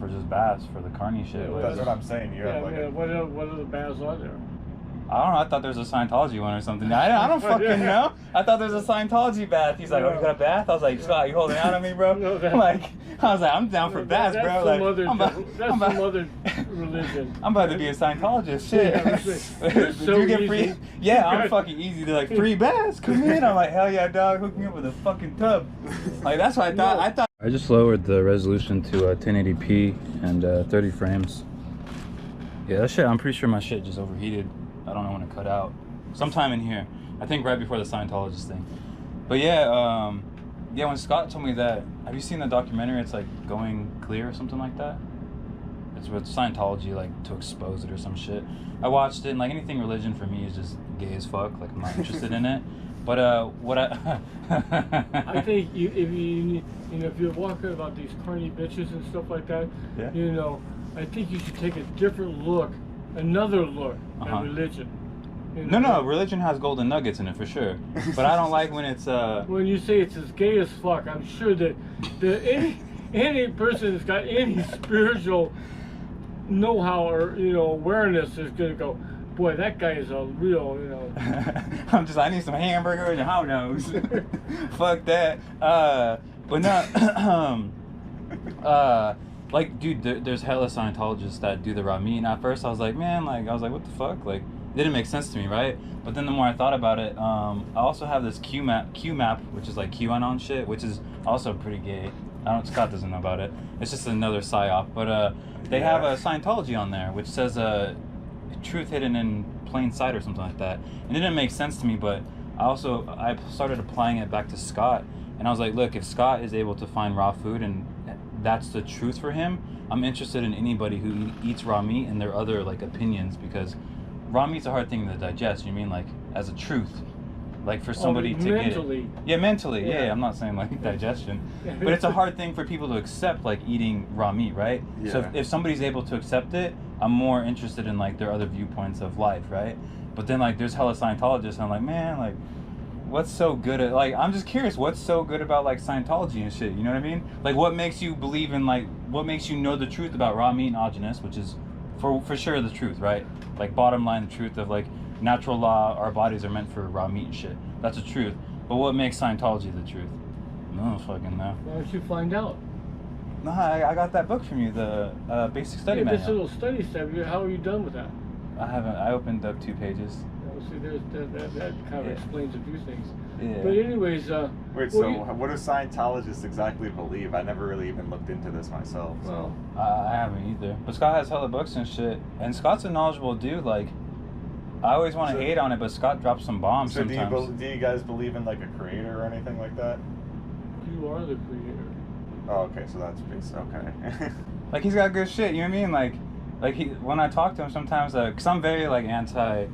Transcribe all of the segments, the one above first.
for just baths for the Carni shit. Yeah, that's what I'm saying. You have like what other baths are there? I don't know. I thought there was a Scientology one or something. I don't fucking know. I thought there was a Scientology bath. He's like, oh, you got a bath? I was like, Scott, you holding out on me, bro? I'm down for baths, bro. That's some other religion. I'm about to be a Scientologist. Shit. You're so you get easy. free? Yeah, I'm fucking easy. They're like, free baths? Come in. I'm like, hell yeah, dog. Hook me up with a fucking tub. Like, that's what I thought. I just lowered the resolution to 1080p and 30 frames. Yeah, that shit, I'm pretty sure my shit just overheated. I don't know when to cut out. Sometime in here. I think right before the Scientologist thing. But yeah, when Scott told me that, have you seen the documentary? It's like Going Clear or something like that. It's with Scientology, like to expose it or some shit. I watched it, and like anything religion for me is just gay as fuck. Like I'm not interested in it. But what I I think if you're walking about these carny bitches and stuff like that, yeah. I think you should take a different look, another look at religion. No, religion has golden nuggets in it for sure. But I don't like when it's when you say it's as gay as fuck. I'm sure that any person that's got any spiritual know-how or awareness is gonna go, boy, that guy is a real, I need some hamburgers and hot dogs. Fuck that. But no, like, dude, there's hella Scientologists that do the raw meat. And at first I was like, man, what the fuck? Like, it didn't make sense to me, right? But then the more I thought about it, I also have this Q map, which is like QAnon shit, which is also pretty gay. Scott doesn't know about it. It's just another psyop. But they have a Scientology on there, which says truth hidden in plain sight or something like that. And it didn't make sense to me, but I started applying it back to Scott. And I was like, look, if Scott is able to find raw food and that's the truth for him, I'm interested in anybody who eats raw meat and their other like opinions, because raw meat's a hard thing to digest. You mean like as a truth, like for somebody to mentally. get it. Yeah, mentally. Yeah, I'm not saying like digestion, but it's a hard thing for people to accept, like eating raw meat, right? Yeah. So if somebody's able to accept it, I'm more interested in like their other viewpoints of life, right? But then like there's hella Scientologists, and I'm like, man, like, what's so good at, like, I'm just curious, what's so good about like Scientology and shit, you know what I mean? Like, what makes you believe in, like, what makes you know the truth about raw meat and Aajonus, which is for sure the truth, right? Like, bottom line, the truth of like natural law, our bodies are meant for raw meat and shit. That's the truth. But what makes Scientology the truth? No fucking know. Why don't you find out? No, I got that book from you, the basic study manual. This little study step, how are you done with that? I haven't. I opened up 2 pages. See, that kind of explains a few things. Yeah. But anyways, wait. So what do Scientologists exactly believe? I never really even looked into this myself. So I haven't either. But Scott has hella books and shit, and Scott's a knowledgeable dude. Like, I always want to hate on it, but Scott drops some bombs sometimes. Do you guys believe in like a creator or anything like that? You are the creator. Oh, okay. So that's based. Okay. Like, he's got good shit. You know what I mean? Like when I talk to him sometimes, because I'm very like anti.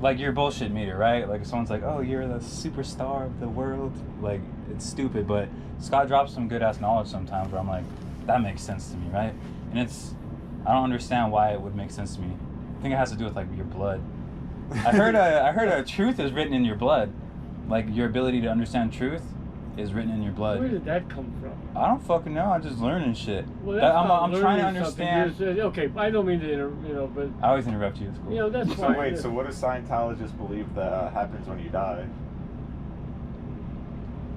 Like, your bullshit meter, right? Like, if someone's like, oh, you're the superstar of the world, like, it's stupid. But Scott drops some good ass knowledge sometimes where I'm like, that makes sense to me, right? And I don't understand why it would make sense to me. I think it has to do with like your blood. I heard a truth is written in your blood. Like, your ability to understand truth is written in your blood. Where did that come from? I don't fucking know. I'm just learning shit. Well, I'm trying to understand. Okay, I don't mean to, but I always interrupt you. It's cool. That's so fine. Wait, so what do Scientologists believe that happens when you die?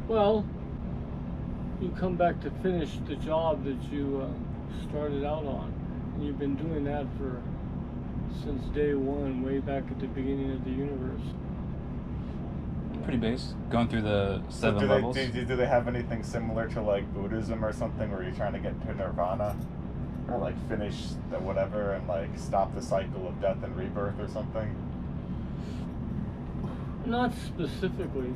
Well, you come back to finish the job that you started out on, and you've been doing that since day one, way back at the beginning of the universe. Pretty base. Going through the 7 levels. Do they have anything similar to like Buddhism or something, where you're trying to get to nirvana, or like finish the whatever and like stop the cycle of death and rebirth or something? Not specifically,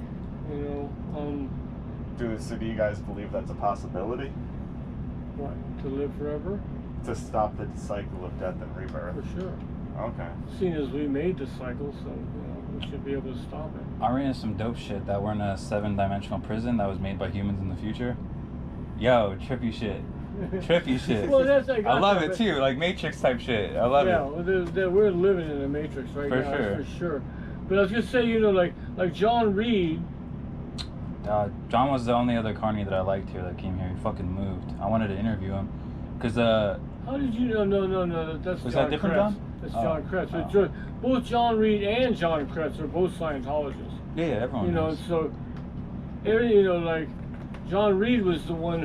So do you guys believe that's a possibility? What, to live forever? To stop the cycle of death and rebirth. For sure. Okay. Seeing as we made the cycle, so we should be able to stop it. I ran into some dope shit that we're in a 7-dimensional prison that was made by humans in the future. Yo, trippy shit. Trippy shit. Well, that's like I love it too, like Matrix type shit. I love it. Yeah, well, we're living in a Matrix right now. For sure. But I was just saying, like John Reed. John was the only other Carni that I liked here that came here. He fucking moved. I wanted to interview him, Because How did you know? No. That's Was John that different, Kretz. John? That's Oh. John Kretz. Oh. So both John Reed and John Kretz are both Scientologists. yeah, everyone. You know, knows. so like John Reed was the one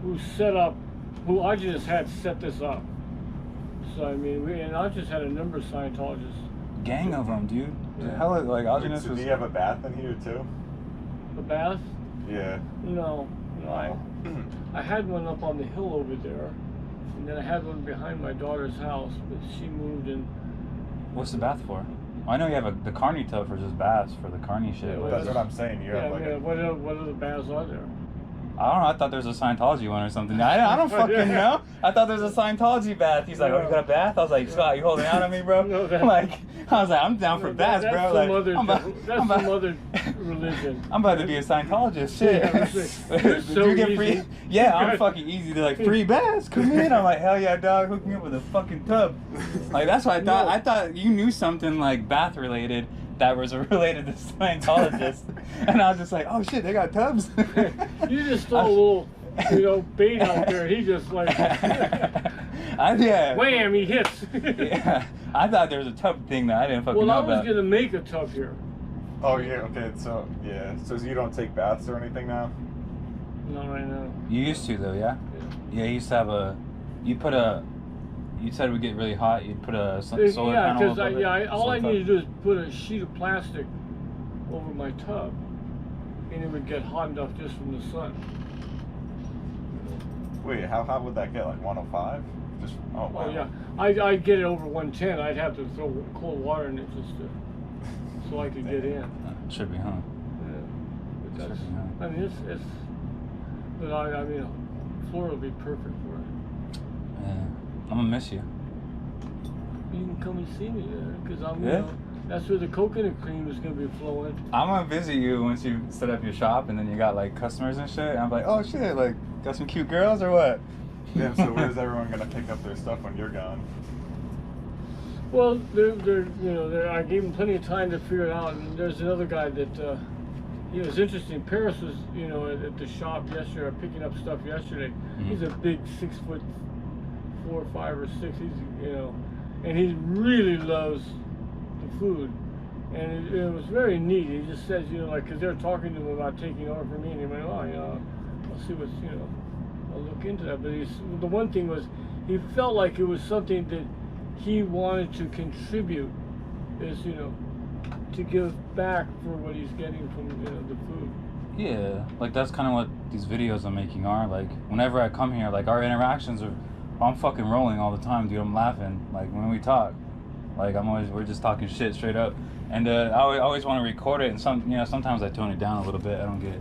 who set up, who Aajonus had set this up. So I mean, Aajonus had a number of Scientologists. Gang of them, dude. Yeah. Hell, like Aajonus So was. do you have a bath in here too? The bath? Yeah. No. I had one up on the hill over there, and then I had one behind my daughter's house, but she moved and. What's the bath for? I know you have the Carni tub for just baths for the Carni shit. Yeah, but well, That's what I'm saying. You have like a, what other baths are there? I don't know. I thought there was a Scientology one or something. I don't fucking know. I thought there was a Scientology bath. He's like, "Oh, you got a bath?" I was like, "Scott, you holding out on me, bro?" No, I was like, "I'm down for baths, that's bro." Some Like, other, I'm some other religion. I'm about to be a Scientologist. Shit. Yeah, it's like, you're so Do you get easy. free? Yeah, I'm fucking easy. They're like, free baths. Come in. I'm like, hell yeah, dog. Hook me up with a fucking tub. Like that's what I thought. No. I thought you knew something like bath related that was related to Scientologists, and I was just like, oh shit, they got tubs. You just throw a little, bait out there. He just like, yeah. wham, he hits. Yeah, I thought there was a tub thing that I didn't fucking Well, know I was about. gonna make a tub here. oh yeah, okay, so yeah. So you don't take baths or anything now? Not right now. You used to though, yeah? Yeah, you used to have you said it would get really hot, you'd put a solar Yeah, panel because above it. all I Solar need to tub. do is put a sheet of plastic over my tub, and it would get hot enough just from the sun. Wait, how hot would that get? Like 105? Just wow. Oh yeah, I'd get it over 110. I'd have to throw cold water in it just to, so I could get in. Should be, huh? Yeah. But Should that's, be, huh? I mean, it's but I mean, Florida would be perfect for it. Yeah. I'm gonna miss you. You can come and see me there, because I'm, Yeah? that's where the coconut cream is gonna be flowing. I'm gonna visit you once you set up your shop and then you got like customers and shit. And I'm like, oh shit, like got some cute girls or what? Yeah, so where's everyone gonna pick up their stuff when you're gone? Well, I gave him plenty of time to figure it out. And there's another guy that, it's interesting. Paris was, at the shop yesterday, picking up stuff yesterday. Mm-hmm. He's a big 6'4", 5 or 6. He's, and he really loves the food. And it was very neat. He just says, because they're talking to him about taking over for me, and he went, oh, I'll see what's, I'll look into that. But the one thing was, he felt like it was something that he wanted to contribute, is, to give back for what he's getting from, the food. Yeah, like that's kind of what these videos I'm making are. Like whenever I come here, like our interactions are, I'm fucking rolling all the time, dude. I'm laughing. Like when we talk, like we're just talking shit straight up. And I always want to record it, and sometimes I tone it down a little bit. I don't get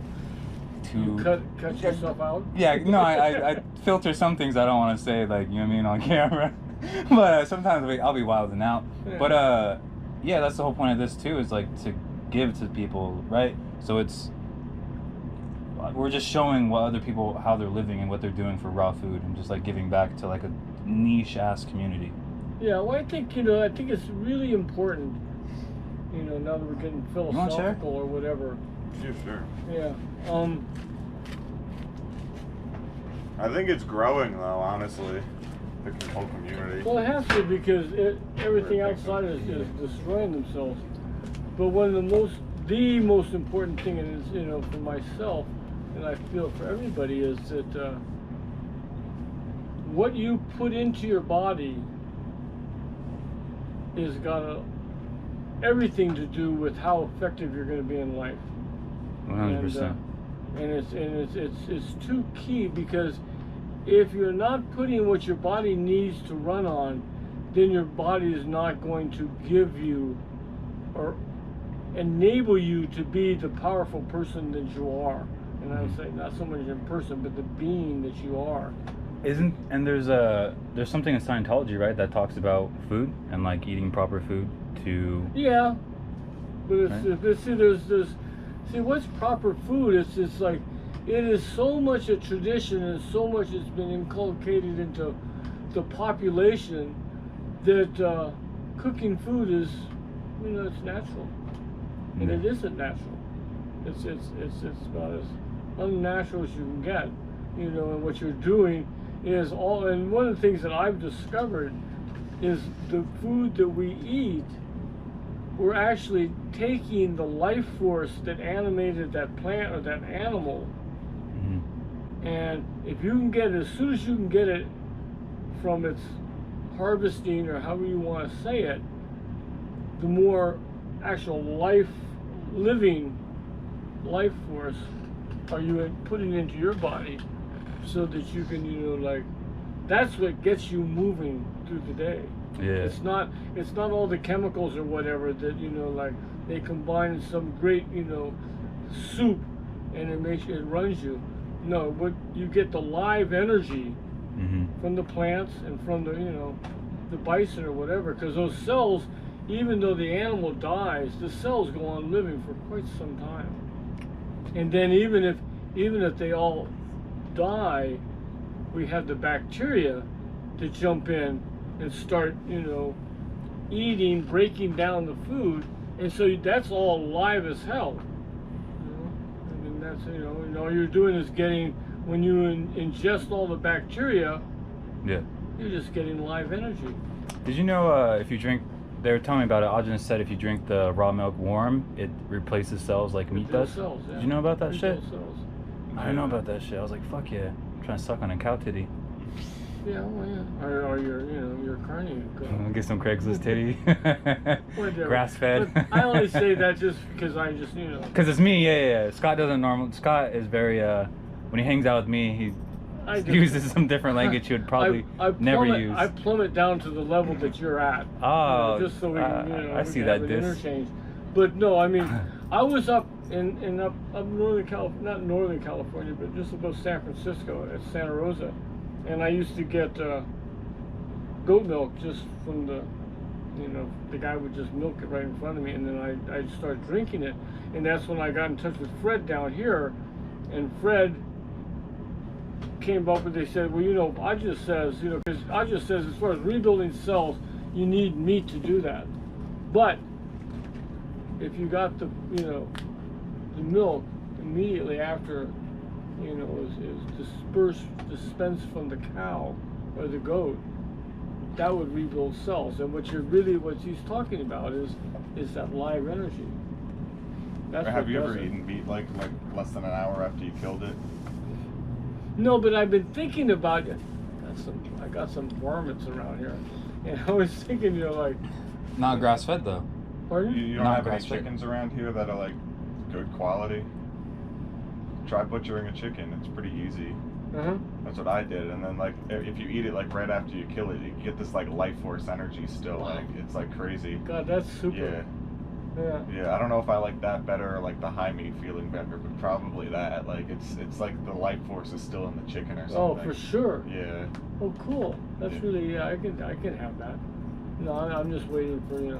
too. You cut yourself out? Yeah, no, I filter some things I don't want to say, like, you know what I mean, on camera. But sometimes I'll be wilding out. Yeah. But yeah, that's the whole point of this too, is like to give to people, right? So we're just showing what other people, how they're living and what they're doing for raw food, and just like giving back to like a niche ass community. Yeah, well, I think it's really important. Now that we're getting philosophical or whatever. Yeah, sure. Yeah. I think it's growing though, honestly. The whole community. Well, it has to, because everything outside is destroying themselves. But one of the most important thing is, for myself, and I feel for everybody, is that what you put into your body is got everything to do with how effective you're going to be in life. 100%. And it's too key, because if you're not putting what your body needs to run on, then your body is not going to give you or enable you to be the powerful person that you are. And I would say not so much in person, but the being that you are. There's something in Scientology, right, that talks about food and like eating proper food to. Yeah, but Right. See, what's proper food? It's like, it is so much a tradition, and so much has been inculcated into the population that cooking food is, it's natural, and it isn't natural. It's about as unnatural as you can get, and what you're doing is all, and one of the things that I've discovered is the food that we eat, we're actually taking the life force that animated that plant or that animal, and if you can get it, as soon as you can get it from its harvesting or however you want to say it, the more actual living life force are you putting into your body, so that you can, like, that's what gets you moving through the day. Yeah. It's not all the chemicals or whatever that, like they combine in some great, soup, and it runs you. No, what you get, the live energy from the plants and from the bison or whatever, because those cells, even though the animal dies, the cells go on living for quite some time. And then even if they all die, we have the bacteria to jump in and start, eating, breaking down the food, and so that's all live as hell. I mean, that's all you're doing is getting, when you ingest all the bacteria, Yeah. you're just getting live energy. Did you know if you drink? They were telling me about it. Aajonus said if you drink the raw milk warm, it replaces cells like meat does. Cells, yeah. Did you know about that shit? Cells. I didn't know about that shit. I was like, fuck yeah. I'm trying to suck on a cow titty. Yeah, well, yeah. Or your Carni. Get some Craigslist titty. Whatever. Grass fed. But I only say that just because I just, Because it's me, yeah. Scott doesn't Scott is very, when he hangs out with me, he uses some different language he would probably never use. I plummet down to the level that you're at. Oh, just so we can, I see that interchange. But no, I mean, I was up up Northern California, not Northern California, but just above San Francisco at Santa Rosa, and I used to get goat milk just from the guy would just milk it right in front of me, and then I'd start drinking it, and that's when I got in touch with Fred down here, and Fred came up with, they said, well, Aajonus says, because Aajonus says as far as rebuilding cells, you need meat to do that. But if you got the milk immediately after, is dispensed from the cow or the goat, that would rebuild cells. And what he's talking about is that live energy. That's Have you ever eaten meat like less than an hour after you killed it? No, but I've been thinking about it. I got some varmints around here, and I was thinking, like. Not grass fed though. Pardon? You don't Not have any grass-fed. chickens around here that are like good quality? Try butchering a chicken. It's pretty easy. That's what I did, and then like if you eat it like right after you kill it, you get this like life force energy still. Wow. Like it's like crazy. God, that's super. Yeah. Yeah, I don't know if I like that better or like the high meat feeling better, but probably that. Like it's like the life force is still in the chicken or something. Oh, for sure. Yeah. Oh, cool. That's Yeah. really, I can have that. No, I'm just waiting for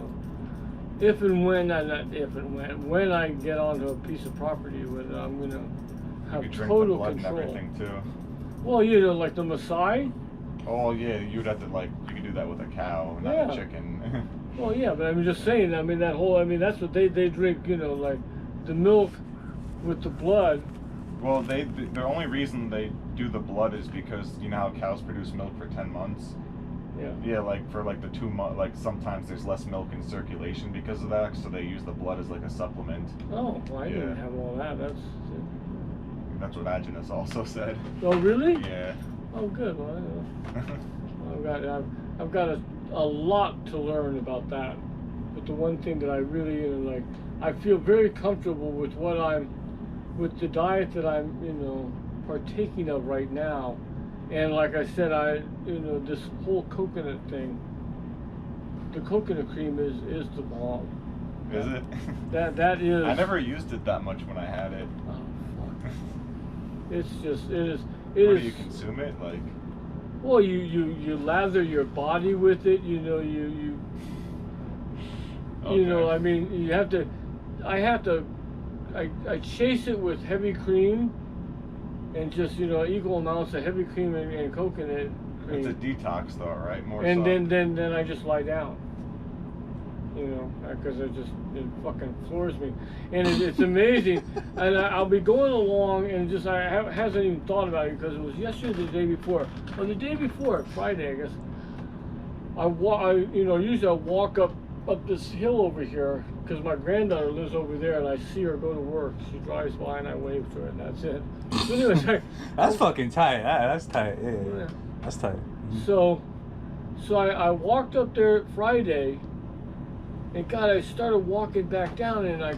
if and when, not if and when I get onto a piece of property where I'm gonna You have could drink total the blood control. and everything too. Well, like the Maasai. Oh yeah, you'd have to you could do that with a cow, not Yeah. a chicken. Well, yeah, but I'm just saying. I mean, that's what they drink. Like the milk with the blood. Well, the only reason they do the blood is because you know how cows produce milk for 10 months. Yeah. Yeah, like for like the 2 months, like sometimes there's less milk in circulation because of that, so they use the blood as like a supplement. Oh, well, I didn't Yeah. have all that. That's what Aajonus also said. Oh, really? Yeah. Oh, good. Well, I've got a lot to learn about that. But the one thing that I really I feel very comfortable with with the diet that I'm partaking of right now. And like I said, this whole coconut thing, the coconut cream is the bomb. Is it? That is. I never used it that much when I had it. Oh, fuck. It's just, it is. How do you consume it? Like. Well, you lather your body with it. You Okay. I mean, you have to. I chase it with heavy cream, and just equal amounts of heavy cream and coconut cream. It's a detox though, right? More and so. then I just lie down. you know, because it fucking floors me, and it's amazing. And I'll be going along, and just I hasn't even thought about it because it was yesterday, or the day before, or the day before, Friday, I guess. Usually I walk up this hill over here because my granddaughter lives over there, and I see her go to work. She drives by, and I wave to her, and that's it. So anyways, that's fucking tight. That's tight. Yeah. That's tight. Mm-hmm. So I walked up there Friday, and God, I started walking back down, and I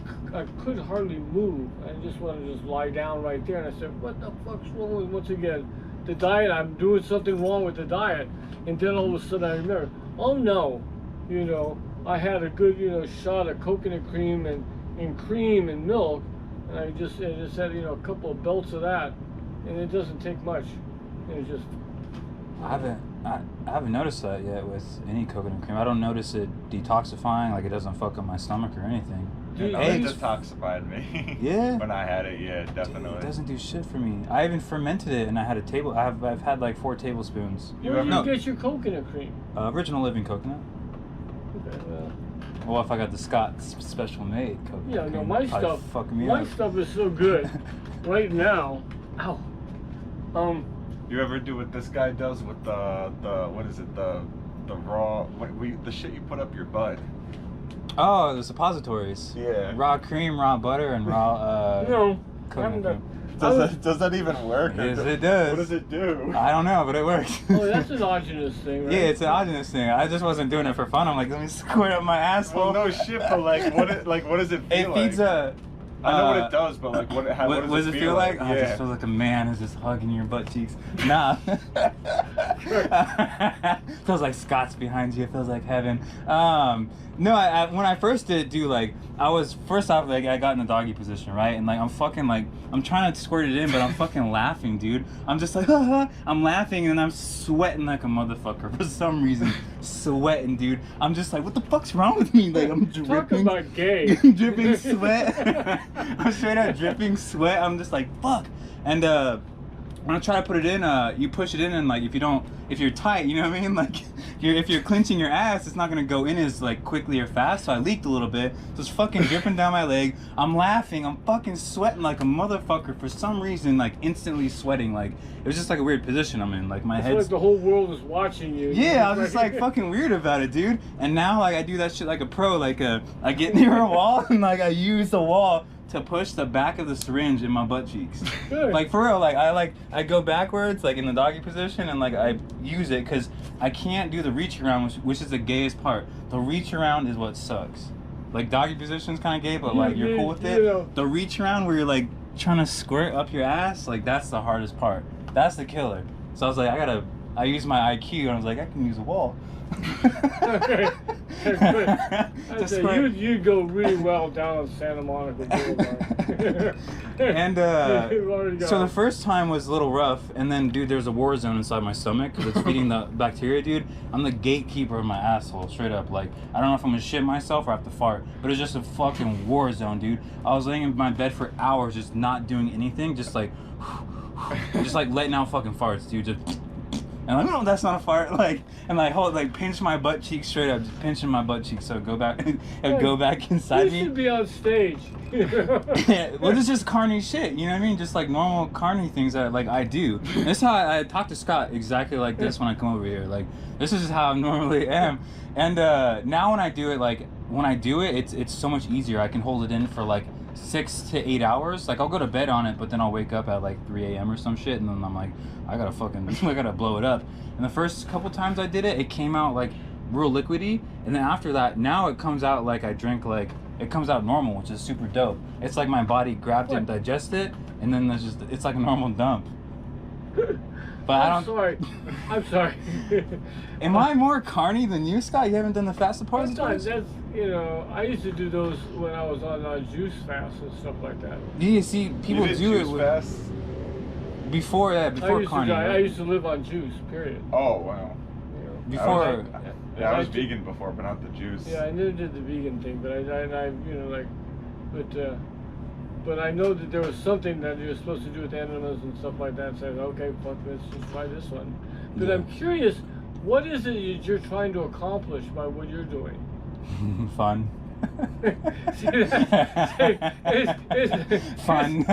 could hardly move. I just wanted to just lie down right there, and I said, what the fuck's wrong with, once again, the diet? I'm doing something wrong with the diet. And then all of a sudden I remember, oh no, you know, I had a good, you know, shot of coconut cream and cream and milk, and I just had, you know, a couple of belts of that, and it doesn't take much. It's just. I haven't noticed that yet with any coconut cream. I don't notice it detoxifying, like it doesn't fuck up my stomach or anything. It detoxified me. Yeah. When I had it, yeah, definitely. It doesn't do shit for me. I even fermented it, and I had a table. I've had like 4 tablespoons. Where do you get your coconut cream? Original Living coconut. Okay, well, if I got the Scott's special made coconut cream, no, my stuff is so good right now. Ow. You ever do what this guy does with the what is it, the raw, the shit you put up your butt? Oh, the suppositories. Yeah. Raw cream, raw butter, and raw no, coconut cream. Does that even work? Yes, it does. What does it do? I don't know, but it works. Oh, that's an Aajonus thing, right? Yeah, it's an Aajonus thing. I just wasn't doing it for fun. I'm like, let me squirt up my asshole. Well, no shit, but what does it feel like? It feeds a. I know what it does, but like, what does it feel like? Oh, Yeah. it just feels like a man is just hugging your butt cheeks. Nah. Feels like Scott's behind you. It feels like heaven. No, when I first do like, I was first off like I got in the doggy position, right? And like I'm trying to squirt it in, but I'm fucking laughing, dude. I'm just like, I'm laughing and I'm sweating like a motherfucker for some reason. Sweating, dude. I'm just like, what the fuck's wrong with me? Like I'm dripping. Talk about gay. Dripping sweat. I'm straight up dripping sweat. I'm just like, fuck. And when I try to put it in, you push it in, and like if you're tight, you know what I mean? Like if you're clenching your ass, it's not gonna go in as like quickly or fast. So I leaked a little bit. So it's fucking dripping down my leg. I'm laughing. I'm fucking sweating like a motherfucker for some reason. Like instantly sweating. Like it was just like a weird position I'm in. Like my head. Like the whole world is watching you. Yeah, I was just like fucking weird about it, dude. And now like I do that shit like a pro. Like I get near a wall and like I use the wall to push the back of the syringe in my butt cheeks. Good. Like for real, like I go backwards like in the doggy position and like I use it because I can't do the reach around, which is the gayest part. The reach around is what sucks. Like doggy position's kind of gay, but like you're cool with it. Yeah. The reach around where you're like trying to squirt up your ass, like that's the hardest part. That's the killer. So I was like, I use my IQ and I was like, I can use a wall. Okay. Good. You go really well down on Santa Monica Boulevard. And so the first time was a little rough, and then dude, there's a war zone inside my stomach because it's feeding the bacteria, dude. I'm the gatekeeper of my asshole, straight up. Like I don't know if I'm gonna shit myself or have to fart, but it's just a fucking war zone, dude. I was laying in my bed for hours, just not doing anything, just like letting out fucking farts, dude. Just. And like, no, that's not a fart. Like, and like pinch my butt cheek straight up, just pinching my butt cheek so go back inside me. You should be on stage. Well, this is just Carni shit, you know what I mean? Just like normal Carni things that like I do. And this is how I talk to Scott exactly like this when I come over here. Like this is just how I normally am. And now when I do it, it's so much easier. I can hold it in for like 6 to 8 hours. Like I'll go to bed on it, but then I'll wake up at like 3 a.m. or some shit, and then I'm like, I gotta blow it up. And the first couple times I did it, it came out like real liquidy, and then after that, now it comes out like I drink like it comes out normal, which is super dope. It's like my body grabbed it and digested it, and then it's like a normal dump. But I'm sorry. Am I more Carni than you, Scott? You haven't done the fast suppositories? That's I used to do those when I was on juice fast and stuff like that. Yeah, see, people do it with fast? Before Carni. I used to live on juice. Period. Oh wow. Before. I was vegan before, but not the juice. Yeah, I never did the vegan thing, but but I know that there was something that you're supposed to do with enemas and stuff like that. So I said, okay, fuck, let's just try this one. But I'm curious, what is it that you're trying to accomplish by what you're doing? Fun. It's Fun.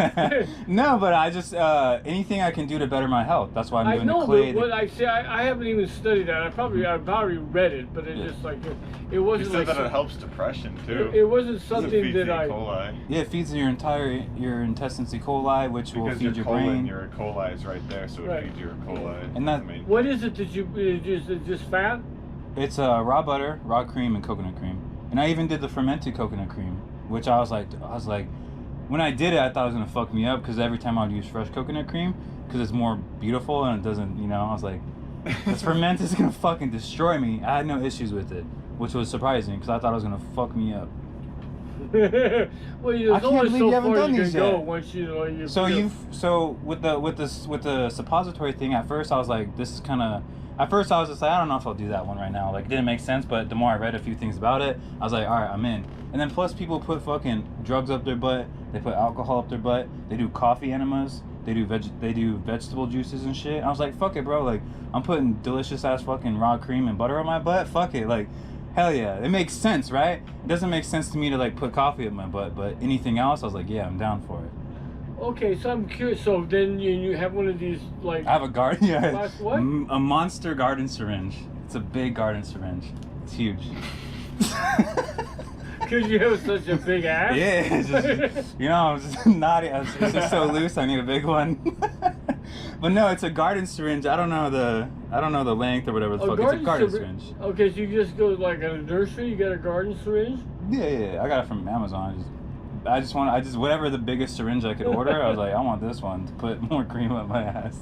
No, but I just anything I can do to better my health. That's why I'm doing know, the clay. but what I say, I haven't even studied that. I've already read it, but it's just like it You wasn't said like that it helps depression too. it wasn't It something feeds that the I. E. coli. Yeah, it feeds your intestines E. coli, which will Because feed your colon, brain. your E. coli is right there, so it Right. feeds your E. coli. And that- I mean, What is it that you just fat? It's raw butter, raw cream, and coconut cream. And I even did the fermented coconut cream, which I was like, when I did it, I thought it was gonna fuck me up because every time I would use fresh coconut cream, because it's more beautiful and it doesn't, I was like, this fermented is gonna fucking destroy me. I had no issues with it, which was surprising because I thought it was gonna fuck me up. Well, I there's can't only believe so you haven't far done you can these go yet. once you. So with the suppository thing, at first I was like, this is kind of. At first I was just like, I don't know if I'll do that one right now. Like, it didn't make sense, but the more I read a few things about it, I was like, all right, I'm in. And then plus people put fucking drugs up their butt. They put alcohol up their butt. They do coffee enemas. They do vegetable juices and shit. I was like, fuck it, bro. Like, I'm putting delicious ass fucking raw cream and butter on my butt. Fuck it. Like, hell yeah. It makes sense, right? It doesn't make sense to me to like put coffee up my butt, but anything else, I was like, yeah, I'm down for it. Okay, so I'm curious. So then you have one of these like. I have a garden, yeah. What? A monster garden syringe. It's a big garden syringe. It's huge. Because you have such a big ass. Yeah, it's just, I'm just naughty. It's just so loose. I need a big one. But no, it's a garden syringe. I don't know the length or whatever the fuck. It's a garden syringe. Okay, so you just go like at a nursery, you get a garden syringe. Yeah. I got it from Amazon. I just whatever the biggest syringe I could order. I was like, I want this one to put more cream up my ass.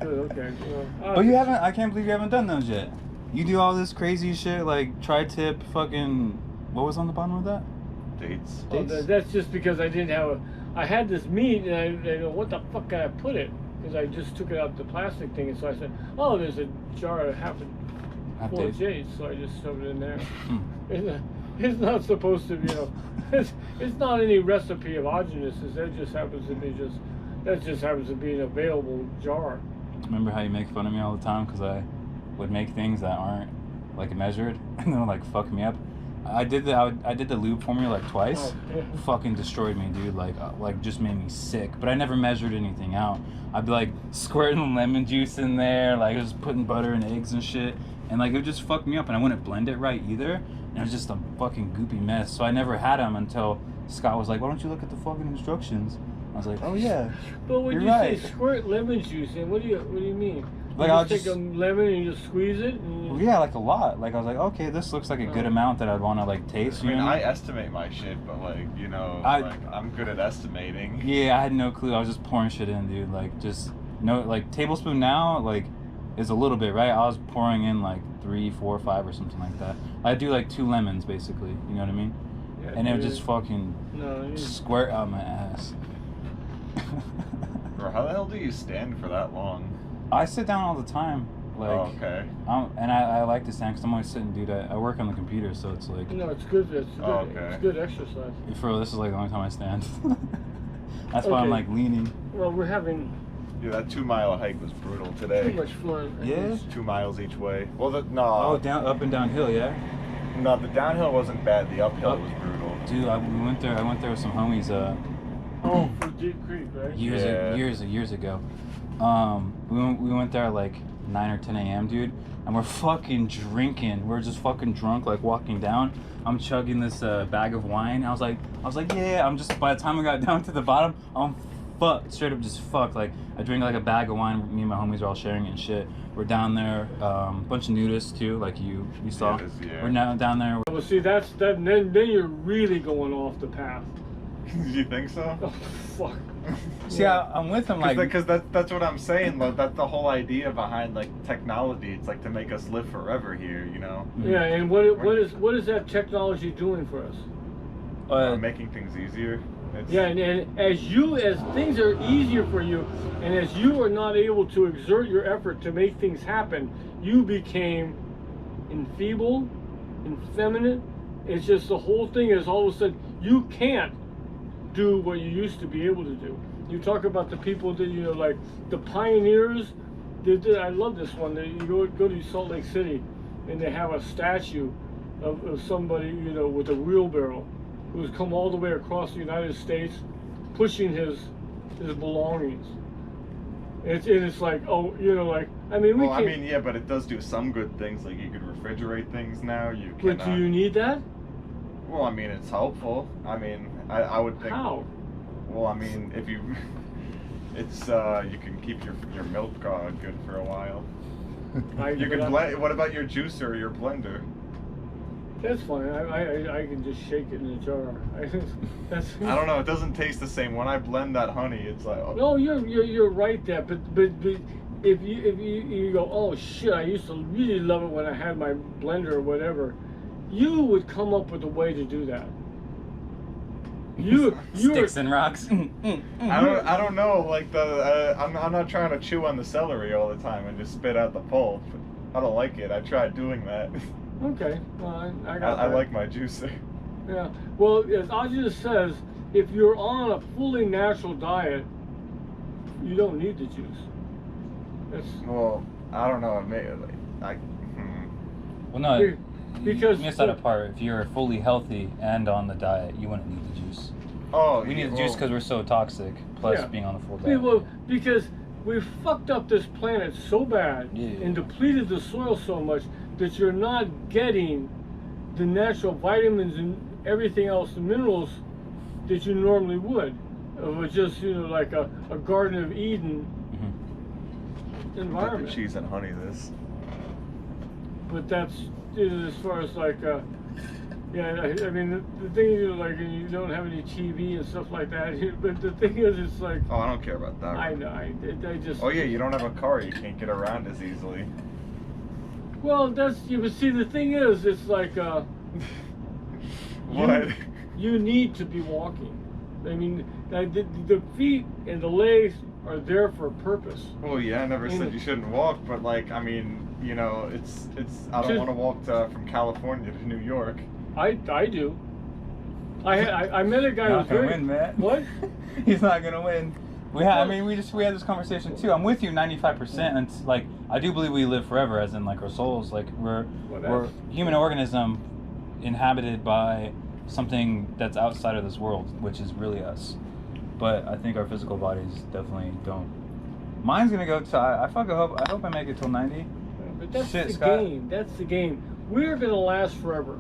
Good, okay. Well, But you haven't. I can't believe you haven't done those yet. You do all this crazy shit like tri-tip, fucking. What was on the bottom of that? dates. That's just because I didn't have I had this meat and I go, what the fuck can I put it? Because I just took it out the plastic thing, and so I said, oh, there's a jar of half four dates, so I just shoved it in there. It's not supposed to be, it's not any recipe of Aajonus. That just happens to be an available jar. Remember how you make fun of me all the time because I would make things that aren't like measured and then like fuck me up. I did the lube formula like twice. Oh, yeah. Fucking destroyed me, dude. Like just made me sick. But I never measured anything out. I'd be like squirting lemon juice in there, like just putting butter and eggs and shit, and like it would just fuck me up. And I wouldn't blend it right either. And it was just a fucking goopy mess. So I never had them until Scott was like, "Why don't you look at the fucking instructions?" I was like, "Oh yeah." But when You're you right. say squirt lemon juice in, what do you mean? Like, you I'll just take a lemon and you just squeeze it? Well, yeah, like a lot. Like I was like, okay, this looks like a good amount that I'd want to like taste. I mean, You know? I estimate my shit, but like, I'm good at estimating. Yeah, I had no clue. I was just pouring shit in, dude. Like just no, like tablespoon now, like is a little bit, right? I was pouring in like 3, 4, 5 or something like that. I do like 2 lemons basically. You know what I mean? Yeah, And it would just fucking squirt out my ass. Bro, how the hell do you stand for that long? I sit down all the time. Like, oh, okay. And I like to stand because I'm always sitting, dude. I work on the computer, so it's like. No, it's good. It's good. Oh, okay. It's good exercise. For real, this is like the only time I stand. That's why I'm like leaning. Well, we're having Dude, that 2-mile hike was brutal today. too much fun. Yeah. 2 miles each way. Well, no. Oh, up and downhill, yeah. No, the downhill wasn't bad. The uphill was brutal. Dude, I went there with some homies. Oh, for Deep Creek, right? Years ago. We went there at like 9 or 10 a.m., dude, and we're fucking drinking. We're just fucking drunk, like walking down. I'm chugging this bag of wine. I was like, yeah. I'm just, by the time we got down to the bottom, I'm fucked, straight up just fucked. Like I drank like a bag of wine. Me and my homies are all sharing it and shit. We're down there, bunch of nudists too, like you saw. Yeah. We're now down there. Well, see, then you're really going off the path. You think so? Oh, fuck. See, I'm with them, like, because that's what I'm saying. Like, that's the whole idea behind like technology. It's like to make us live forever here, you know. Yeah, and what is that technology doing for us? Making things easier. Yeah, and as things are easier for you, and as you are not able to exert your effort to make things happen, you became enfeebled, effeminate. It's just the whole thing is all of a sudden you can't do what you used to be able to do. You talk about the people that, like the pioneers. I love this one. You go to Salt Lake City, and they have a statue of somebody, you know, with a wheelbarrow who's come all the way across the United States pushing his belongings. It's like, oh, you know, like, I mean, well, I mean, yeah, but it does do some good things. Like, you could refrigerate things now. You can. But do you need that? Well, I mean, it's helpful. I mean, I would think. How? Well, I mean, if you, it's you can keep your milk good for a while. You can blend. What about your juicer or your blender? That's fine. I can just shake it in a jar. That's. I don't know. It doesn't taste the same. When I blend that honey, it's like. Oh. No, you're right there. But if you go, oh shit, I used to really love it when I had my blender or whatever, you would come up with a way to do that. You Sticks and rocks. I don't know. Like I'm not trying to chew on the celery all the time and just spit out the pulp. I don't like it. I tried doing that. Okay, well, I got I like my juicer. Yeah. Well, as Aajonus says, if you're on a fully natural diet, you don't need the juice. Well, I don't know. Well, no. Because you missed that apart. If you're fully healthy and on the diet, you wouldn't need the juice. Oh, we need the juice because we're so toxic. Plus, being on the full diet. Well, because we fucked up this planet so bad and depleted the soil so much that you're not getting the natural vitamins and everything else, the minerals that you normally would. It was just, you know, like a Garden of Eden environment. Like the cheese and honey, this. But that's, you know, as far as like, yeah, I mean, the thing is, like, you don't have any TV and stuff like that. But the thing is, it's like. Oh, I don't care about that. I know. I just. Oh yeah, you don't have a car. You can't get around as easily. Well, that's, but see, the thing is, it's like, what? You need to be walking. I mean, the feet and the legs are there for a purpose. Well, yeah, I never said you shouldn't walk, but like, I mean, you know, it's. I don't want to walk from California to New York. I do. I met a guy who was very. Not gonna win, Matt. What? He's not gonna win. We had this conversation too. I'm with you 95%, and it's like I do believe we live forever, as in like our souls, like we're human organism inhabited by something that's outside of this world, which is really us. But I think our physical bodies definitely don't. Mine's gonna go to I hope I make it till 90. But that's the game. That's the game. We're gonna last forever.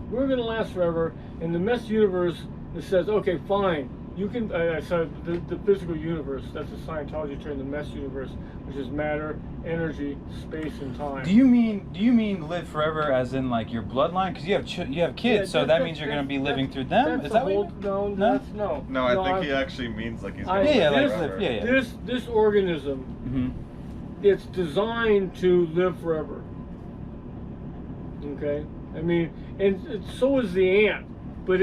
We're gonna last forever, and the mess universe that says, okay, fine. You can, the physical universe, that's a Scientology term, the mess universe, which is matter, energy, space, and time. Do you mean live forever as in like your bloodline? Because you have kids, so that means you're going to be living through them? Is that what you mean? No, I think he actually means like he's going to live forever. This organism, it's designed to live forever. Okay? I mean, and so is the ant, but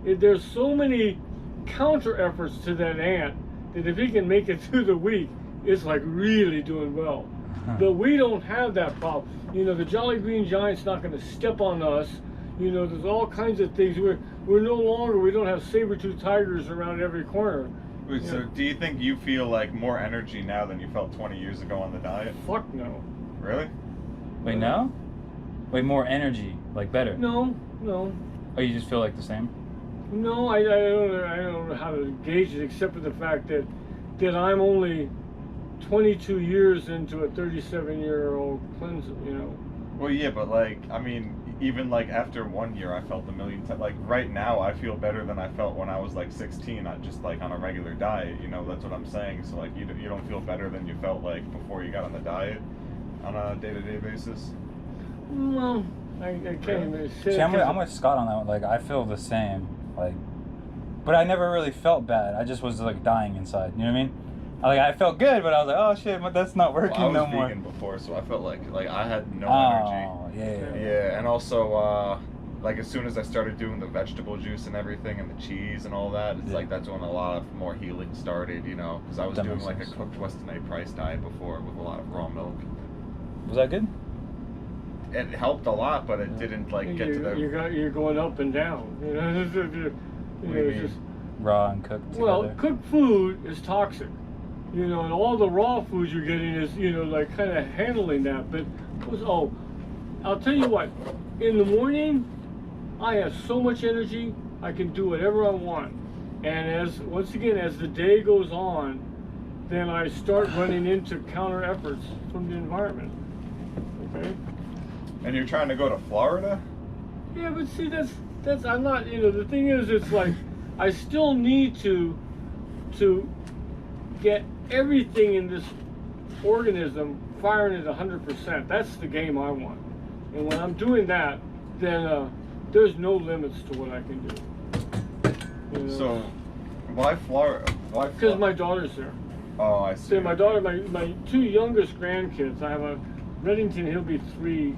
there's so many counter efforts to that ant that if he can make it through the week, it's like really doing well. But we don't have that problem. You know, the Jolly Green Giant's not going to step on us. You know, there's all kinds of things. We don't have saber-toothed tigers around every corner. Wait, so do you think you feel like more energy now than you felt 20 years ago on the diet? Fuck no. Really? Wait, no? Wait, more energy, like better? No. Oh, you just feel like the same? No, I don't know how to gauge it, except for the fact that I'm only 22 years into a 37-year-old cleanse, you know. Well, yeah, but like, I mean, even like after 1 year, I felt a million times. Like right now, I feel better than I felt when I was like 16, not just like on a regular diet. You know, that's what I'm saying. So like, you don't feel better than you felt like before you got on the diet on a day-to-day basis. Well, I can't even say. See, I'm with Scott on that one. Like, I feel the same. Like, but I never really felt bad. I just was like dying inside. You know what I mean? I felt good, but I was like, oh shit, but that's not working no more. I was vegan before, so I felt like I had no energy. Yeah, and also like as soon as I started doing the vegetable juice and everything and the cheese and all that, it's like that's when a lot of more healing started. You know, because I was doing like a cooked Weston A. Price diet before with a lot of raw milk. Was that good? It helped a lot, but it didn't like get to the. You're going up and down. You know, it's just raw and cooked together. Well, cooked food is toxic. You know, and all the raw foods you're getting is, you know, like kind of handling that. But I'll tell you what. In the morning, I have so much energy. I can do whatever I want. And once again, as the day goes on, then I start running into counter efforts from the environment. Okay. And you're trying to go to Florida? Yeah, but see, that's I'm not. The thing is, it's like I still need to get everything in this organism firing at 100%. That's the game I want. And when I'm doing that, then there's no limits to what I can do. So, why Florida? Because my daughter's there. Oh, I see. See, my daughter, my two youngest grandkids. I have a Reddington. He'll be 3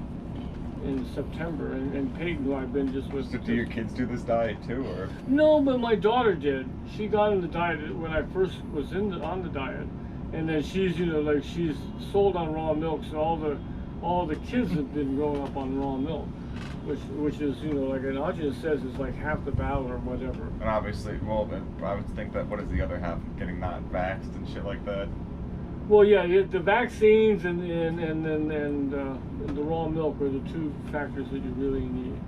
in September, and Peyton, who I've been just with. So, do your kids do this diet too, or? No, but my daughter did. She got on the diet when I first was on the diet, and then she's she's sold on raw milk. So all the kids have been growing up on raw milk, which is like an Aajonus says is like half the battle or whatever. And obviously, well, I would think that what is the other half? Getting not vaxxed and shit like that. Well, yeah, the vaccines and the raw milk are the two factors that you really need.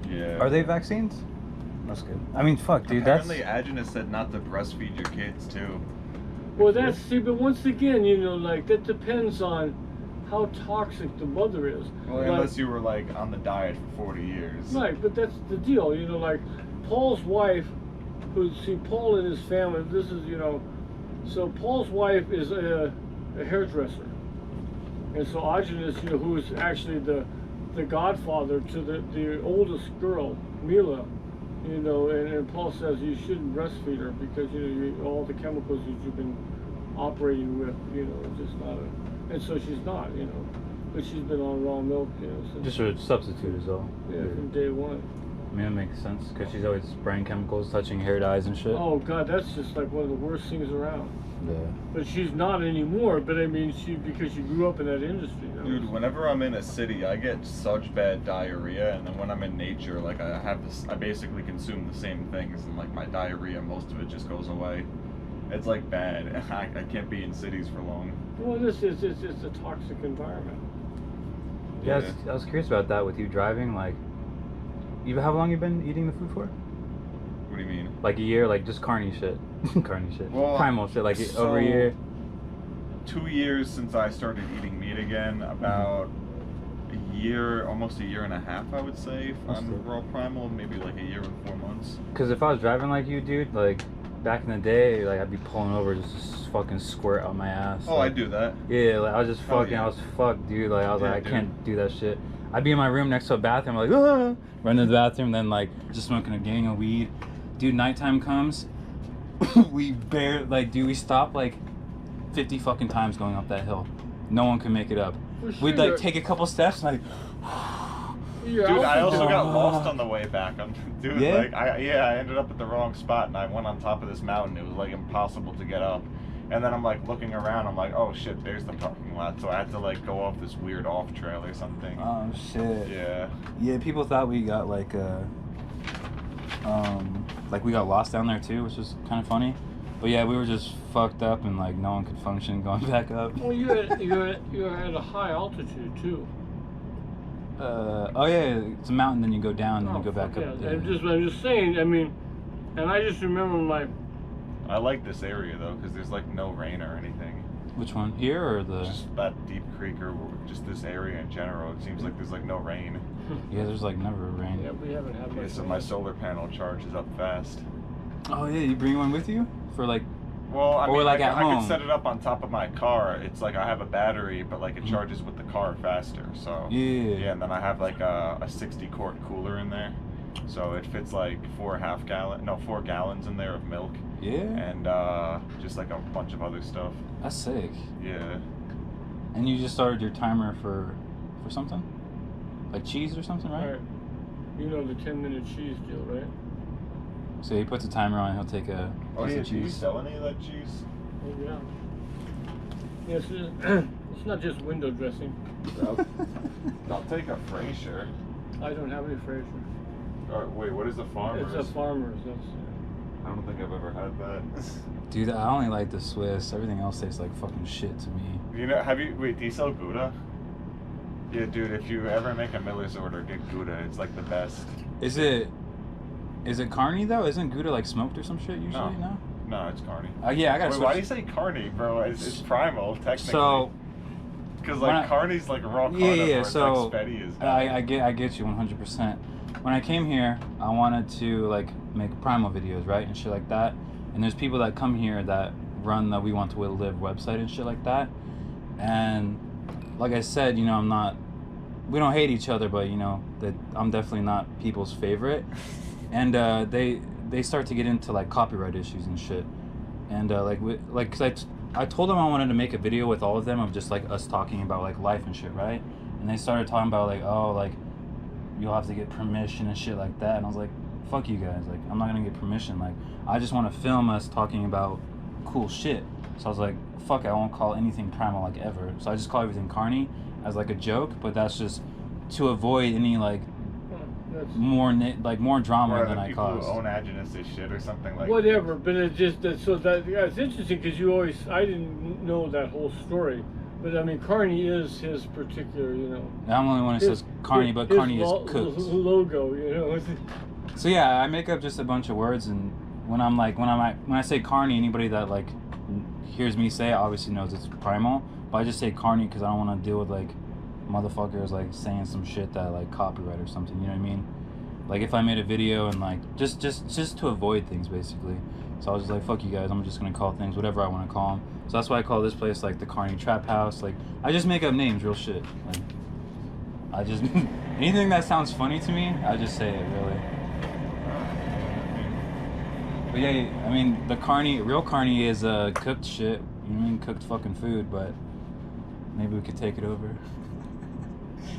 Yeah. Are they vaccines? That's good. I mean, fuck, dude. Apparently, Aajonus said not to breastfeed your kids too. Well, but once again, that depends on how toxic the mother is. Well, unless you were on the diet for 40 years. Right, but that's the deal. Paul's wife, Paul and his family. This is so Paul's wife is a hairdresser, and so Aajonus, who is actually the godfather to the oldest girl, Mila, and Paul says you shouldn't breastfeed her because all the chemicals that you've been operating with, it's just not and so she's not, but she's been on raw milk, since, just a substitute is all. yeah, from day one. I mean, that makes sense because she's always spraying chemicals, touching hair dyes and shit. Oh God, that's just like one of the worst things around. Yeah. But she's not anymore. But I mean, because she grew up in that industry. Dude, whenever I'm in a city, I get such bad diarrhea, and then when I'm in nature, I basically consume the same things, and my diarrhea, most of it just goes away. It's bad. I can't be in cities for long. Well, it's a toxic environment. Yeah, I was curious about that with you driving. How long you been eating the food for? What do you mean? Like a year, just Carni shit. Carni shit. Well, Primal shit, over a year. 2 years since I started eating meat again, about a year, almost a year and a half, I would say, on raw Primal, maybe a year and 4 months. Because if I was driving like you, dude, back in the day, I'd be pulling over just to fucking squirt out my ass. Oh, I do that. Yeah, I was just fucking, yeah. I was fucked, dude. I was Yeah, I can't do that shit. I'd be in my room next to a bathroom, run to the bathroom, then just smoking a gang of weed. Dude, nighttime comes, we we stop 50 fucking times going up that hill. No one can make it up. Sure. We'd take a couple steps and Dude, I also got lost on the way back. I ended up at the wrong spot, and I went on top of this mountain. It was impossible to get up. And then I'm looking around. I'm oh shit, there's the parking lot. So I had to go off this weird off trail or something. Oh shit. Yeah. Yeah, people thought we got we got lost down there too, which was kind of funny. But yeah, we were just fucked up and no one could function going back up. Well, you're at a high altitude too. Oh yeah, it's a mountain. Then you go down, then you go back up. Yeah. I'm just saying. I mean, and I just remember I like this area though, because there's no rain or anything. Which one? Here or the? Just that deep creek or just this area in general. It seems there's no rain. Yeah, there's never rain. Yeah, we haven't had much. Yeah, so my solar panel charges up fast. Oh yeah, you bring one with you for Well, I mean, at I home. could set it up on top of my car. It's I have a battery, but it charges with the car faster. So yeah, and then I have a 60-quart cooler in there, so it fits 4 gallons in there of milk. Yeah. And just a bunch of other stuff. That's sick. Yeah. And you just started your timer for something, cheese or something, right? Right. You know the 10-minute cheese deal, right? So he puts a timer on. He'll take a piece of Do you cheese. sell any of that cheese? Oh, yeah. Yes, it's not just window dressing. I'll take a Fraser. I don't have any Fraser. Wait, what is a Farmer's? It's a Farmer's. I don't think I've ever had that. Dude, I only like the Swiss. Everything else tastes like fucking shit to me. Do you sell Gouda? Yeah, dude, if you ever make a Miller's order, get Gouda. It's like the best. Is it Carni though? Isn't Gouda like smoked or some shit usually? No. No, it's Carni. Yeah, I gotta. Wait, switch. why do you say Carni, bro? It's Primal, technically. So. Because like Carni's like raw carnivore. Yeah. So like Spetty is. I get you 100%. When I came here, I wanted to like make Primal videos, right, and shit like that. And there's people that come here that run the We Want to Live website and shit like that. And like I said, you know, we don't hate each other, but you know that I'm definitely not people's favorite. And they start to get into like copyright issues and shit. And cause I told them I wanted to make a video with all of them of just like us talking about like life and shit, right? And they started talking about like, oh, like you'll have to get permission and shit like that. And I was like, fuck you guys, like I'm not gonna get permission. Like I just want to film us talking about cool shit. So I was like, fuck it, I won't call anything Primal like ever. So I just call everything Carni as like a joke, but that's just to avoid any like more drama than I caused. People who own Aajonus is shit or something like whatever, but it's just it's interesting because I didn't know that whole story. But I mean, Carni is his particular, you know. I'm the only one who says Carni, but Carni is cooked. Logo, you know. So yeah, I make up just a bunch of words, and when I say Carni, anybody that like hears me say it obviously knows it's Primal. But I just say Carni because I don't want to deal with like motherfuckers like saying some shit that like copyright or something. You know what I mean? Like if I made a video and like just to avoid things basically. So I was just like, fuck you guys, I'm just gonna call things whatever I want to call them. So that's why I call this place like the Carni Trap House. Like I just make up names, real shit. Like I just anything that sounds funny to me, I just say it really. But yeah, I mean the real Carni is cooked shit. You know what I mean? Cooked fucking food, but maybe we could take it over.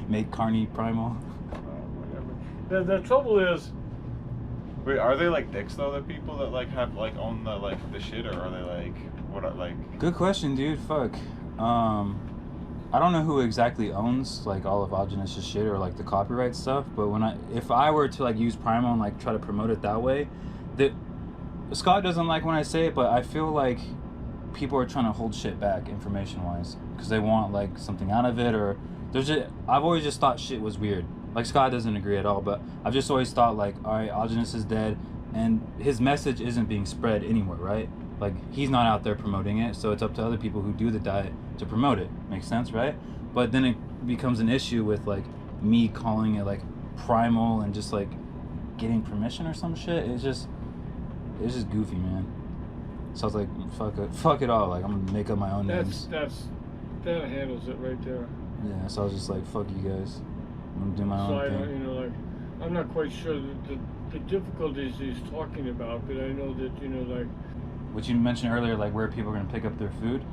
Make Carni Primal. Whatever. The trouble is. Wait, are they like dicks though? The people that like have like own the like the shit, or are they like what are like? Good question, dude. Fuck. I don't know who exactly owns like all of Aajonus' shit or like the copyright stuff, but if I were to like use Primal and like try to promote it that way, Scott doesn't like when I say it, but I feel like people are trying to hold shit back information wise because they want like something out of it, or I've always just thought shit was weird. Like Scott doesn't agree at all, but I've just always thought like, all right, Aajonus is dead and his message isn't being spread anywhere, right? Like he's not out there promoting it, so it's up to other people who do the diet to promote it. Makes sense, right? But then it becomes an issue with like me calling it like Primal and just like getting permission or some shit. It's just goofy, man. So I was like, fuck it all. Like I'm gonna make up my own names. That handles it right there. Yeah. So I was just like, fuck you guys. I'm gonna do my own thing. You know, like I'm not quite sure the difficulties he's talking about, but I know that you know, like what you mentioned earlier, like where people are gonna pick up their food.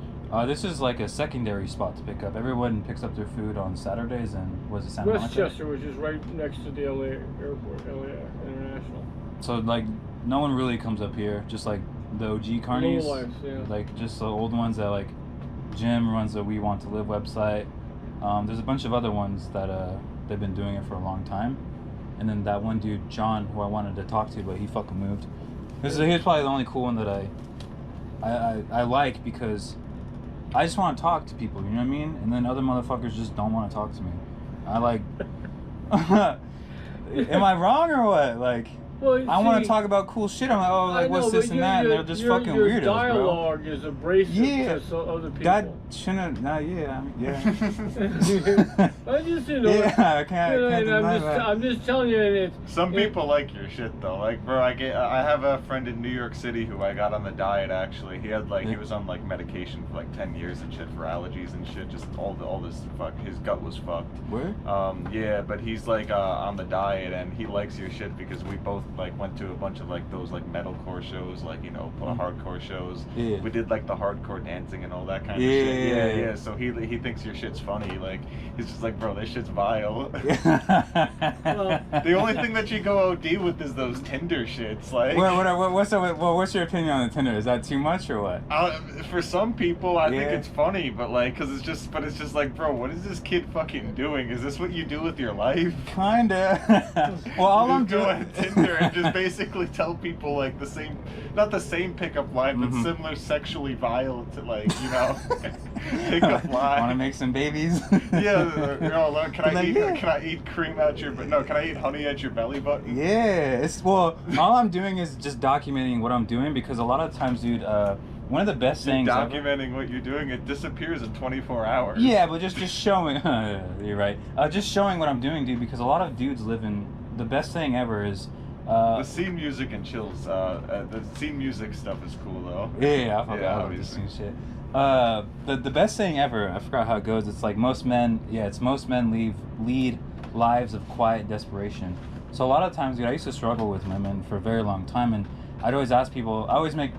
This is like a secondary spot to pick up. Everyone picks up their food on Saturdays, and was it Santa Monica? Westchester, which is right next to the LA airport, LA International. So like no one really comes up here, just like the OG Carnis, yeah. Like just the old ones that like Jim runs the We Want to Live website. There's a bunch of other ones that they've been doing it for a long time, and then that one dude John, who I wanted to talk to, but he fucking moved. He was probably the only cool one that I like because I just want to talk to people, you know what I mean? And then other motherfuckers just don't want to talk to me. I like. Am I wrong or what? Like. Well, I want to talk about cool shit. I'm like, oh, like what's this and that? And they're just fucking your weirdos, bro. Your dialogue is abrasive to other people. God shouldn't. Nah, yeah, yeah. I just, you know. Yeah, I can't deny that. I'm just telling you. Some people like your shit though. Like, bro, I have a friend in New York City who I got on the diet. Actually, he had like he was on like medication for like 10 years and shit for allergies and shit. Just all this fuck. His gut was fucked. Where? Yeah, but he's like on the diet and he likes your shit because we both like went to a bunch of like those like metalcore shows, like you know hardcore shows. Yeah. We did like the hardcore dancing and all that kind of shit. Yeah. So he thinks your shit's funny. Like he's just like, bro, this shit's vile. The only thing that you go OD with is those Tinder shits. Like what's your opinion on the Tinder? Is that too much or what? For some people, I think it's funny, but like, cause it's just like, bro, what is this kid fucking doing? Is this what you do with your life? Kinda. Well, all I'm doing on Tinder and just basically tell people like the same, not the same pickup line, but similar sexually violent, like, you know, pickup line. Want to make some babies? Yeah, you know, can I eat cream out your, no, can I eat honey at your belly button? Yeah, well, all I'm doing is just documenting what I'm doing, because a lot of times, dude, one of the best things documenting what you're doing, it disappears in 24 hours. Yeah, but just showing. You're right. Just showing what I'm doing, dude. Because a lot of dudes live in. The best thing ever is. The scene music and chills. The scene music stuff is cool though. Yeah, I forgot about the scene shit. The best thing ever. I forgot how it goes. It's like most men. Yeah, it's most men lead lives of quiet desperation. So a lot of times, dude, I used to struggle with women for a very long time, and I'd always ask people. I always make.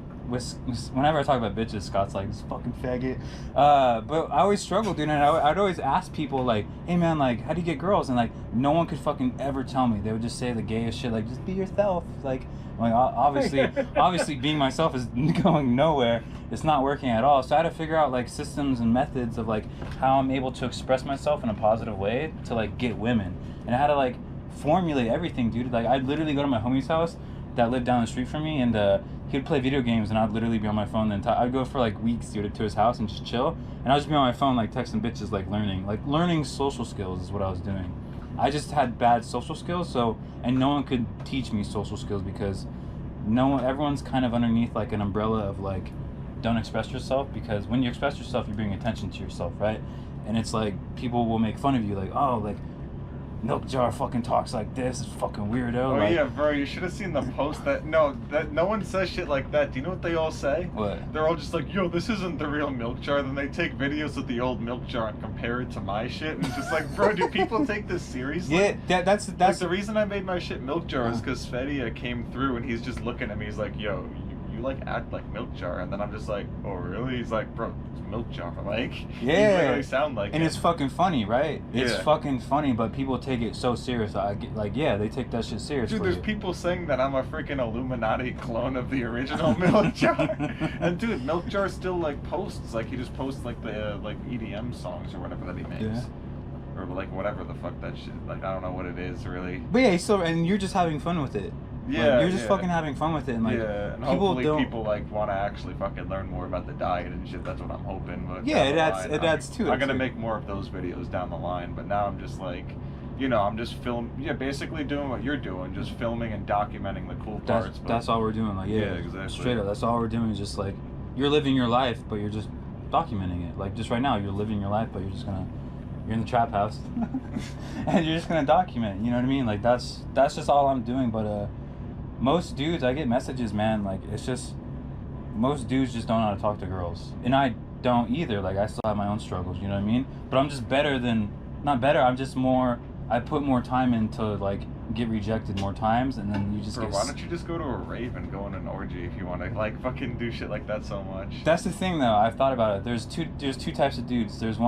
Whenever I talk about bitches, Scott's like, this fucking faggot. But I always struggle, dude, and I'd always ask people, like, hey man, like, how do you get girls? And like, no one could fucking ever tell me. They would just say the gayest shit, like, just be yourself. Like obviously being myself is going nowhere. It's not working at all. So I had to figure out like systems and methods of like how I'm able to express myself in a positive way to like get women. And I had to like formulate everything, dude. Like, I'd literally go to my homie's house that lived down the street from me, and he would play video games, and I'd literally be on my phone. Then I'd go for like weeks, dude, to his house and just chill, and I'd just be on my phone like texting bitches, like learning social skills is what I was doing. I just had bad social skills, and no one could teach me social skills because everyone's kind of underneath like an umbrella of like, don't express yourself, because when you express yourself, you're bringing attention to yourself, right? And it's like people will make fun of you, like, oh, like, milk jar fucking talks like this, is fucking weirdo. Oh like, yeah, bro, you should have seen the post that no one says shit like that. Do you know what they all say? What? They're all just like, yo, this isn't the real milk jar. Then they take videos of the old milk jar and compare it to my shit, and it's just like, bro, do people take this seriously? Yeah, that's like, the reason I made my shit milk jar is because Fedia came through and he's just looking at me. He's like, yo, you like act like milk jar, and then I'm just like, oh really? He's like, bro, it's milk jar. Like, yeah, you literally sound like and it. It's fucking funny, right? It's Yeah. fucking funny, but people take it so serious. I get, like, yeah, they take that shit serious. Dude, for there's you. people saying that I'm a freaking Illuminati clone of the original milk jar. And dude, milk jar still like posts, like he just posts like the like EDM songs or whatever that he makes. Yeah. Or like whatever the fuck that shit, like I don't know what it is really. But yeah, so, and you're just having fun with it. Yeah, like, you're just yeah. fucking having fun with it, and like, yeah, and people hopefully don't. people like want to actually fucking learn more about the diet and shit. That's what I'm hoping. But Yeah, down the it line, adds to it. I'm gonna too. make more of those videos down the line. But now I'm just like, you know, I'm just basically doing what you're doing, just filming and documenting the cool parts. But That's all we're doing. Like, yeah, exactly. Straight up, that's all we're doing is just like, you're living your life, but you're just documenting it. Like, just right now, you're living your life, but you're in the trap house, and you're just gonna document it, you know what I mean? Like, that's just all I'm doing. But most dudes, I get messages, man, like, it's just, most dudes just don't know how to talk to girls, and I don't either. Like, I still have my own struggles, you know what I mean? But I'm just not better, I'm just more, I put more time into like get rejected more times, and then you just Bro, why don't you just go to a rave and go on an orgy if you want to like fucking do shit like that so much? That's the thing though, I've thought about it. There's two types of dudes. There's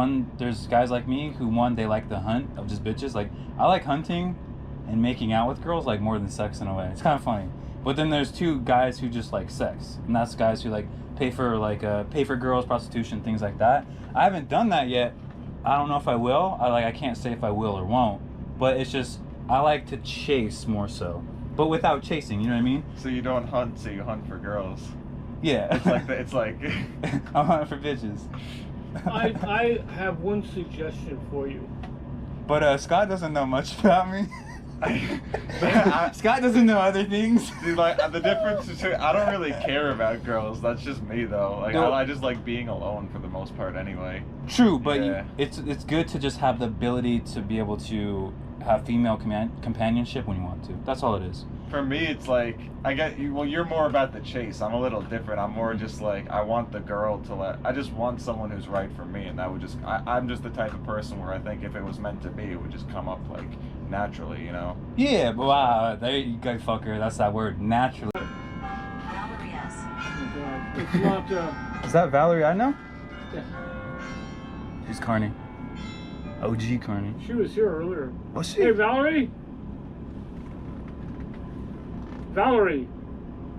guys like me who, they like the hunt of just bitches. Like, I like hunting and making out with girls like more than sex in a way. It's kind of funny. But then there's two guys who just like sex, and that's guys who like pay for girls, prostitution, things like that. I haven't done that yet. I don't know if I will. I can't say if I will or won't. But it's just, I like to chase more so, but without chasing. You know what I mean? So you don't hunt, so you hunt for girls. Yeah. It's like I'm hunting for bitches. I have one suggestion for you. But Scott doesn't know much about me. Scott doesn't know other things. Dude, like the difference between, I don't really care about girls. That's just me though. Like, No. I just like being alone for the most part anyway. True, but Yeah. it's good to just have the ability to be able to have female companionship when you want to. That's all it is. For me, it's like, I get you. Well, you're more about the chase. I'm a little different. I'm more just like, I want the girl to I just want someone who's right for me, and that would just, I'm just the type of person where I think if it was meant to be, it would just come up like naturally, you know? Yeah, but wow, there you go, fucker. That's that word, naturally. Valerie, yes. It's not. Is that Valerie I know? Yeah. She's Carni. OG Carni. She was here earlier. Was she? Hey, Valerie. Valerie.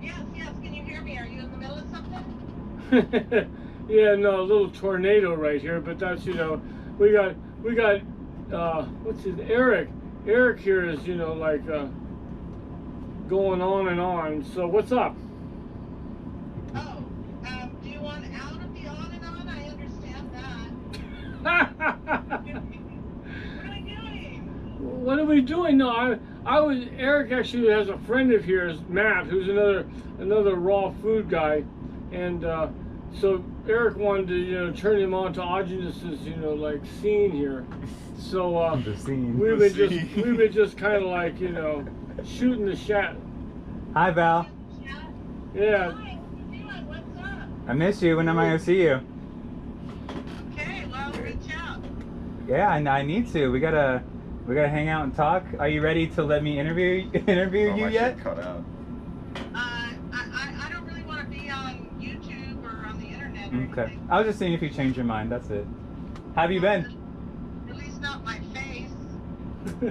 Yes, can you hear me? Are you in the middle of something? Yeah, no, a little tornado right here, but that's, we got what's his, Eric here is, like, going on and on. So what's up? Oh, do you want out of the on and on? I understand that. What are we doing? What are we doing? No, I was. Eric actually has a friend of his, Matt, who's another raw food guy, and so Eric wanted to turn him on to Aajonus's like scene here. So The scene. we've been just kind of like shooting the shot. Hi, Val. Yeah. Hi, what are you doing? What's up? I miss you. When am I gonna see you? Okay, well, reach out. Yeah, I need to. We gotta hang out and talk. Are you ready to let me interview Oh, you my yet? shit cut out. I don't really want to be on YouTube or on the internet or Okay. anything. I was just seeing if you changed your mind. That's it. How have you been? At least not my face.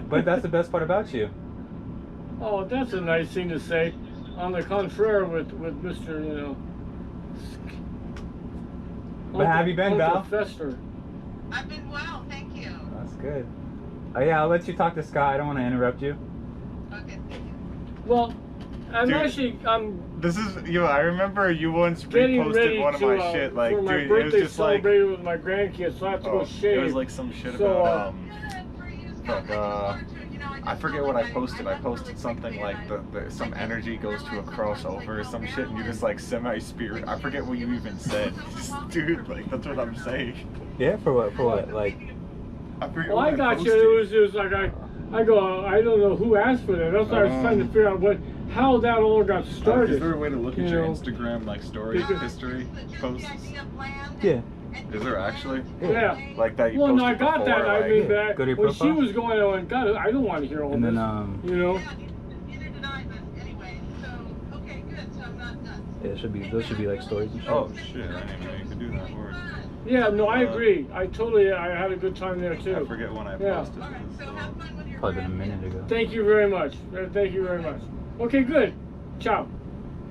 But that's the best part about you. Oh, that's a nice thing to say. On the contrary, with Mr. But how have you been, Val? Fester. I've been well, thank you. That's good. Oh yeah, I'll let you talk to Scott. I don't want to interrupt you. Okay, thank you. Well, I'm Dude. I'm This is I remember you once getting ready reposted one of to my shit. Like, for my dude, it was birthday just like celebrated with my grandkids, so I have to go shave. it was like some shit So, about Good for you, Scott. fuck, I just wanted to, I forget felt what I like posted. I left posted really something quickly, like and some I energy goes to a realized crossover or some shit, and you just like semi-spirit. I forget what you even said. Dude, like that's what I'm saying. Yeah, for what? For what? Like, I forget Well, what I got posted. you. It was like I go. I don't know who asked for that. That's why I was trying to figure out how that all got started. Is there a way to look at you your know. Instagram like story Because- history posts? yeah. Is there actually? Yeah. Like that you Well, posted no, I got before, that. like, I mean, Yeah. that Go to your when she profile. was going, I went, God, I don't want to hear all And this. then You know. Yeah, neither did I, but anyway. So, okay, good. So I'm not nuts. Yeah, it should be. Those should be like stories and shit. Oh shit! I didn't even know you could do that. Word. Yeah, no, I agree. I had a good time there I too. forget when I Yeah. posted All right, this. so have fun with your Probably been a friends. minute ago. Thank you very much. Thank you very much. Okay, good. Ciao.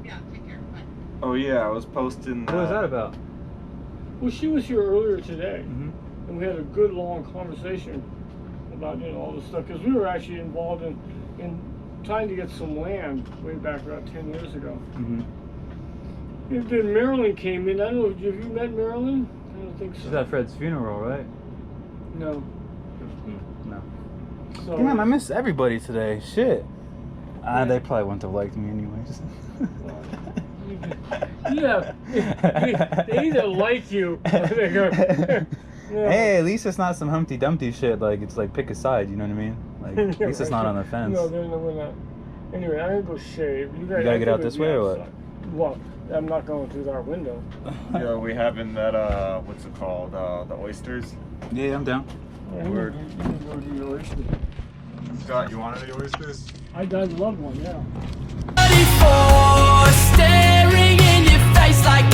Yeah, take care. Bye. Oh yeah, I was posting. What was that about? Well, she was here earlier today, Mm-hmm. and we had a good long conversation about all this stuff because we were actually involved in trying to get some land way back about 10 years ago. Mm-hmm. And then Marilyn came in. I don't know. Have you met Marilyn? I don't think so. She's at Fred's funeral, right? No. No. So, Damn, I miss everybody today. Shit. They probably wouldn't have liked me anyways. yeah, they either like you or they go. No. Hey, at least it's not some Humpty Dumpty shit. Like it's like pick a side. You know what I mean? Like at least it's not on the fence. No, we're not. Anyway, I'm gonna go shave. You gotta get out this way or what? What? I'm not going through our window. Yeah, we having that. What's it called? The oysters. Yeah, I'm down. Word. You can go to the oyster. Scott, you wanted the oysters? I'd love one, yeah. Staring in your face like